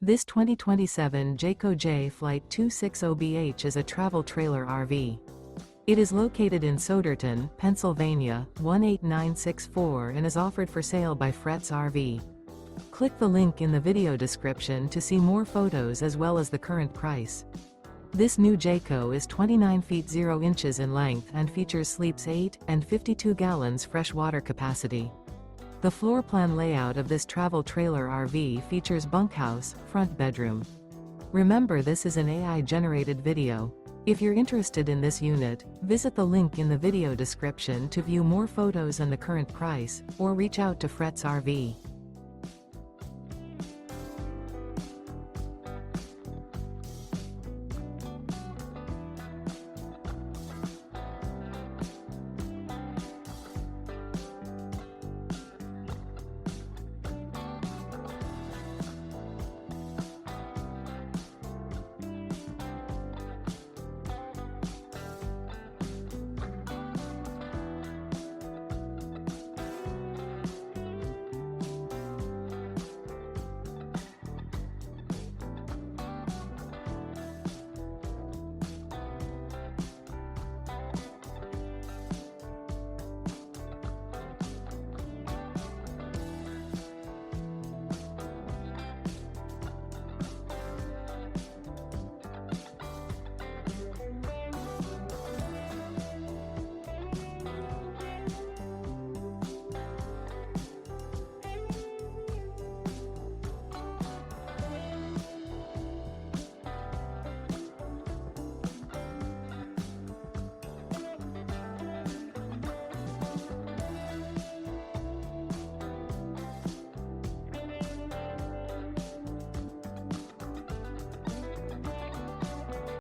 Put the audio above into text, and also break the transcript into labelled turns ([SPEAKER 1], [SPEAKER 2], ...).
[SPEAKER 1] This 2027 Jayco J Flight 260BH is a travel trailer RV. It is located in Souderton, Pennsylvania, 18964 and is offered for sale by Fretz RV. Click the link in the video description to see more photos as well as the current price. This new Jayco is 29 feet 0 inches in length and features sleeps 8 and 52 gallons fresh water capacity. The floor plan layout of this travel trailer RV features bunkhouse, front bedroom. Remember, this is an AI-generated video. If you're interested in this unit, visit the link in the video description to view more photos and the current price, or reach out to Fretz RV.